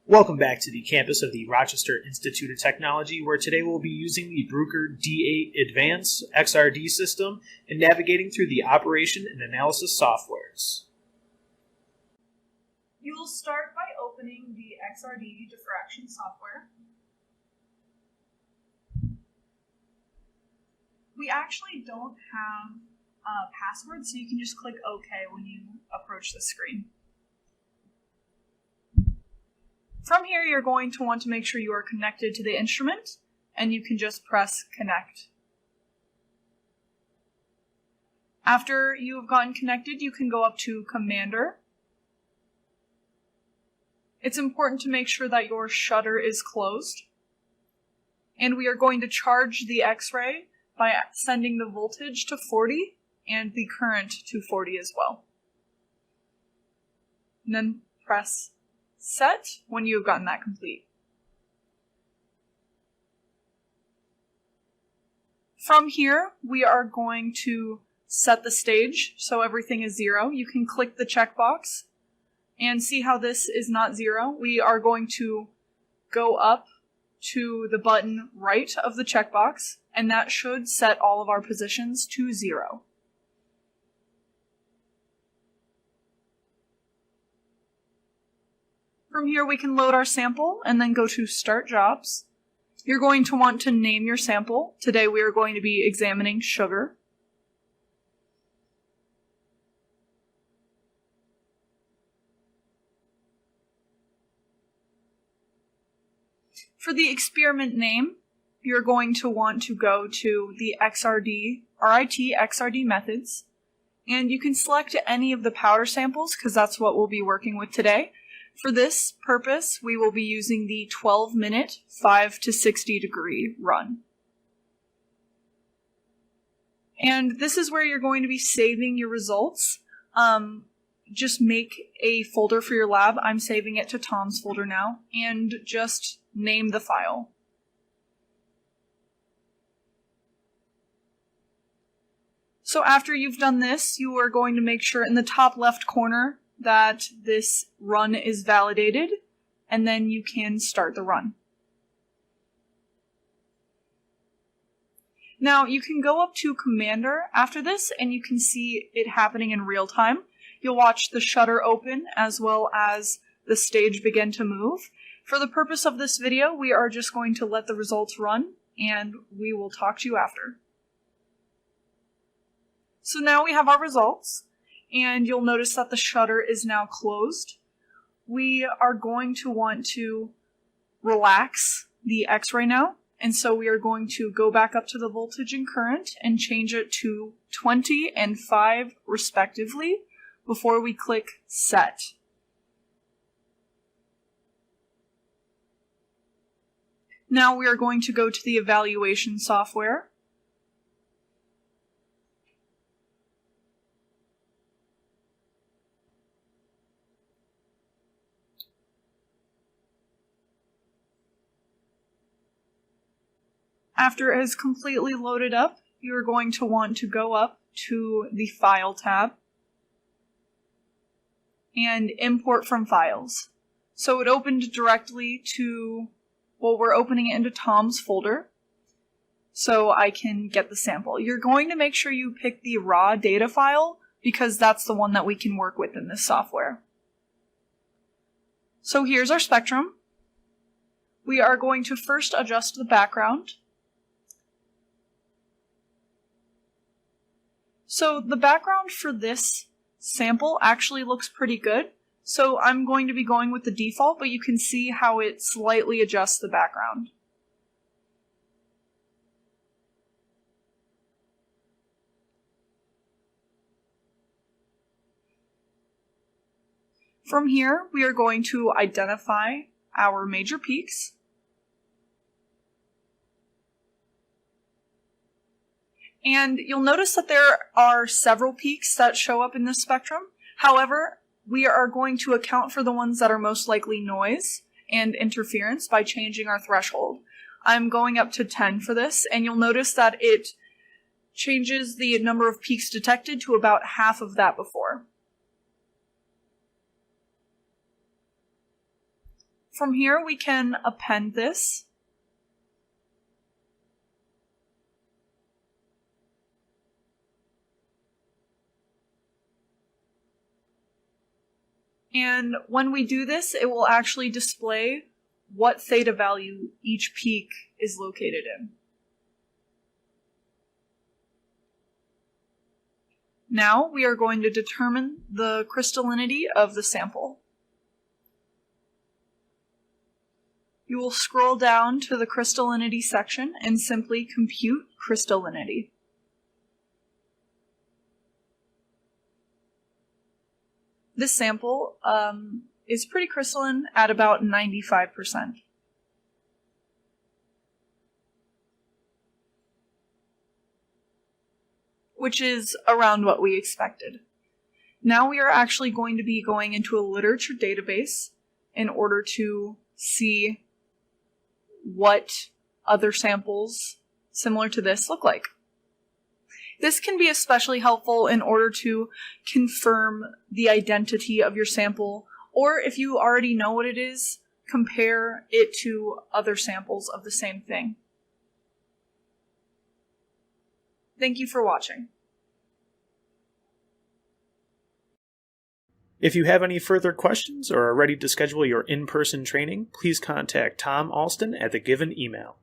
Welcome back to the campus of the Rochester Institute of Technology, where today we'll be using the Bruker D8 Advanced XRD system and navigating through the operation and analysis softwares. You will start by opening the XRD diffraction software. We actually don't have a password, so you can just click OK when you approach the screen. From here, you're going to want to make sure you are connected to the instrument, and you can just press Connect. After you have gotten connected, you can go up to Commander. It's important to make sure that your shutter is closed. And we are going to charge the X-ray by sending the voltage to 40 and the current to 40 as well. And then press Set when you have gotten that complete. From here, we are going to set the stage so everything is 0. You can click the checkbox and see how this is not 0. We are going to go up to the button right of the checkbox, and that should set all of our positions to 0. From here, we can load our sample and then go to Start Jobs. You're going to want to name your sample. Today we are going to be examining sugar. For the experiment name, you're going to want to go to the RIT XRD methods, and you can select any of the powder samples because that's what we'll be working with today. For this purpose, we will be using the 12-minute 5 to 60 degree run. And this is where you're going to be saving your results. Just make a folder for your lab. I'm saving it to Tom's folder now, and just name the file. So after you've done this, you are going to make sure in the top left corner that this run is validated, and then you can start the run. Now you can go up to Commander after this, and you can see it happening in real time. You'll watch the shutter open as well as the stage begin to move. For the purpose of this video, we are just going to let the results run, and we will talk to you after. So now we have our results, and you'll notice that the shutter is now closed. We are going to want to relax the X-ray now, and so we are going to go back up to the voltage and current and change it to 20 and 5 respectively before we click Set. Now we are going to go to the evaluation software. After it has completely loaded up, you are going to want to go up to the File tab and Import from Files. So it opened directly to, well, we're opening it into Tom's folder, so I can get the sample. You're going to make sure you pick the raw data file because that's the one that we can work with in this software. So here's our spectrum. We are going to first adjust the background. So the background for this sample actually looks pretty good. So I'm going to be going with the default, but you can see how it slightly adjusts the background. From here, we are going to identify our major peaks. And you'll notice that there are several peaks that show up in this spectrum. However, we are going to account for the ones that are most likely noise and interference by changing our threshold. I'm going up to 10 for this, and you'll notice that it changes the number of peaks detected to about half of that before. From here, we can append this. And when we do this, it will actually display what theta value each peak is located in. Now we are going to determine the crystallinity of the sample. You will scroll down to the crystallinity section and simply compute crystallinity. This sample is pretty crystalline at about 95%. Which is around what we expected. Now we are actually going to be going into a literature database in order to see what other samples similar to this look like. This can be especially helpful in order to confirm the identity of your sample, or if you already know what it is, compare it to other samples of the same thing. Thank you for watching. If you have any further questions or are ready to schedule your in-person training, please contact Tom Alston at the given email.